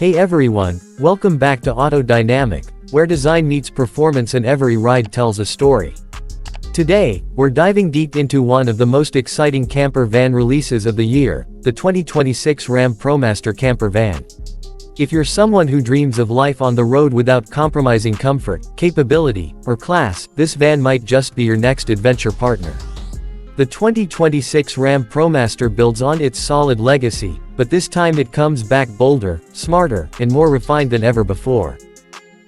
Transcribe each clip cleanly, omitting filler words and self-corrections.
Hey everyone, welcome back to Auto Dynamic, where design meets performance and every ride tells a story. Today, we're diving deep into one of the most exciting camper van releases of the year, the 2026 Ram ProMaster Camper van. If you're someone who dreams of life on the road without compromising comfort, capability, or class, this van might just be your next adventure partner. The 2026 Ram ProMaster builds on its solid legacy, but this time it comes back bolder, smarter, and more refined than ever before.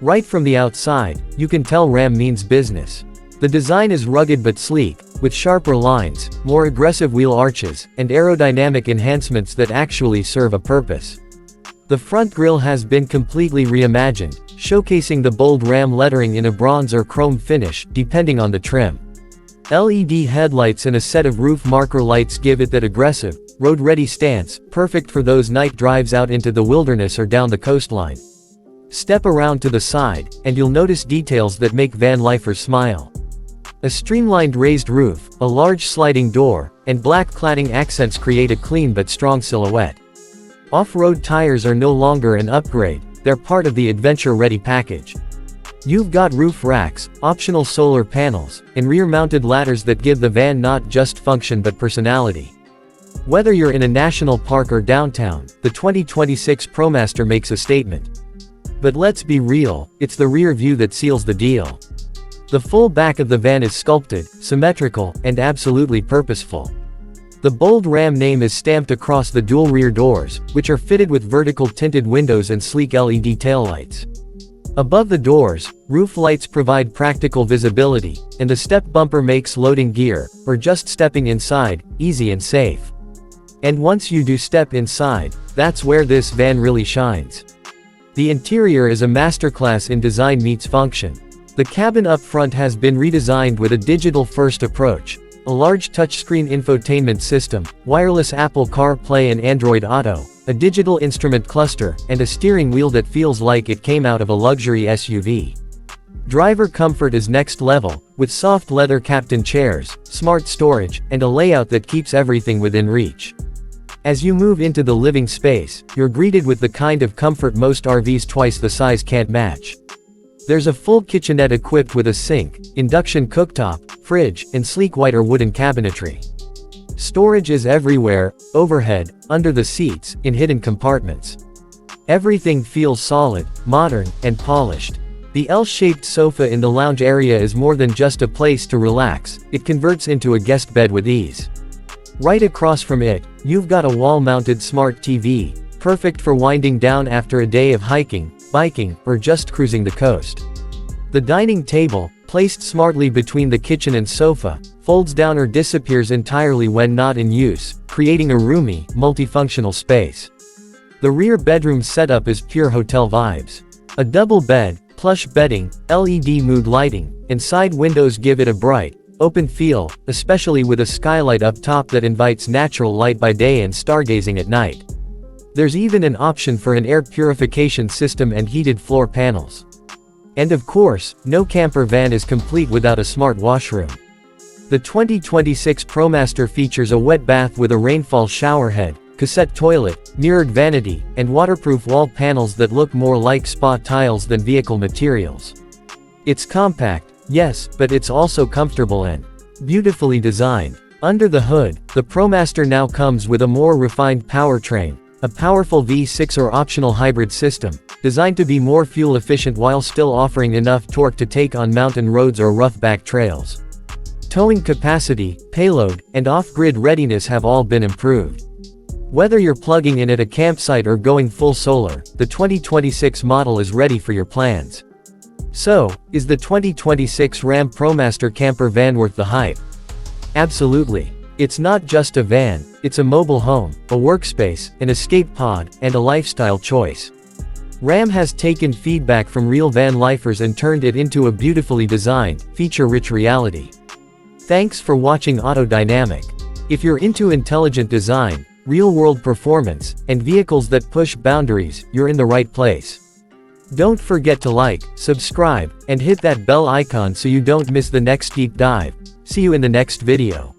Right from the outside, you can tell Ram means business. The design is rugged but sleek, with sharper lines, more aggressive wheel arches, and aerodynamic enhancements that actually serve a purpose. The front grille has been completely reimagined, showcasing the bold Ram lettering in a bronze or chrome finish, depending on the trim. LED headlights and a set of roof marker lights give it that aggressive, road-ready stance, perfect for those night drives out into the wilderness or down the coastline. Step around to the side, and you'll notice details that make van lifers smile. A streamlined raised roof, a large sliding door, and black cladding accents create a clean but strong silhouette. Off-road tires are no longer an upgrade, they're part of the adventure-ready package. You've got roof racks, optional solar panels, and rear-mounted ladders that give the van not just function but personality. Whether you're in a national park or downtown, the 2026 ProMaster makes a statement. But let's be real, it's the rear view that seals the deal. The full back of the van is sculpted, symmetrical, and absolutely purposeful. The bold Ram name is stamped across the dual rear doors, which are fitted with vertical tinted windows and sleek LED taillights. Above the doors, roof lights provide practical visibility, and the step bumper makes loading gear, or just stepping inside, easy and safe. And once you do step inside, that's where this van really shines. The interior is a masterclass in design meets function. The cabin up front has been redesigned with a digital-first approach, a large touchscreen infotainment system, wireless Apple CarPlay and Android Auto, a digital instrument cluster, and a steering wheel that feels like it came out of a luxury SUV. Driver comfort is next level, with soft leather captain chairs, smart storage, and a layout that keeps everything within reach. As you move into the living space, you're greeted with the kind of comfort most RVs twice the size can't match. There's a full kitchenette equipped with a sink, induction cooktop, fridge, and sleek white or wooden cabinetry. Storage is everywhere, overhead, under the seats, in hidden compartments. Everything feels solid, modern, and polished. The L-shaped sofa in the lounge area is more than just a place to relax, it converts into a guest bed with ease. Right across from it, you've got a wall-mounted smart TV, perfect for winding down after a day of hiking, biking, or just cruising the coast. The dining table, placed smartly between the kitchen and sofa, folds down or disappears entirely when not in use, creating a roomy, multifunctional space. The rear bedroom setup is pure hotel vibes. A double bed, plush bedding, LED mood lighting, and side windows give it a bright, open feel, especially with a skylight up top that invites natural light by day and stargazing at night. There's even an option for an air purification system and heated floor panels. And of course, no camper van is complete without a smart washroom. The 2026 ProMaster features a wet bath with a rainfall showerhead, cassette toilet, mirrored vanity, and waterproof wall panels that look more like spa tiles than vehicle materials. It's compact, yes, but it's also comfortable and beautifully designed. Under the hood, the ProMaster now comes with a more refined powertrain, a powerful V6 or optional hybrid system, designed to be more fuel efficient while still offering enough torque to take on mountain roads or rough back trails. Towing capacity, payload, and off-grid readiness have all been improved. Whether you're plugging in at a campsite or going full solar, the 2026 model is ready for your plans. So, is the 2026 Ram ProMaster Camper van worth the hype? Absolutely. It's not just a van, it's a mobile home, a workspace, an escape pod, and a lifestyle choice. Ram has taken feedback from real van lifers and turned it into a beautifully designed, feature-rich reality. Thanks for watching Auto Dynamic. If you're into intelligent design, real-world performance, and vehicles that push boundaries, you're in the right place. Don't forget to like, subscribe, and hit that bell icon so you don't miss the next deep dive. See you in the next video.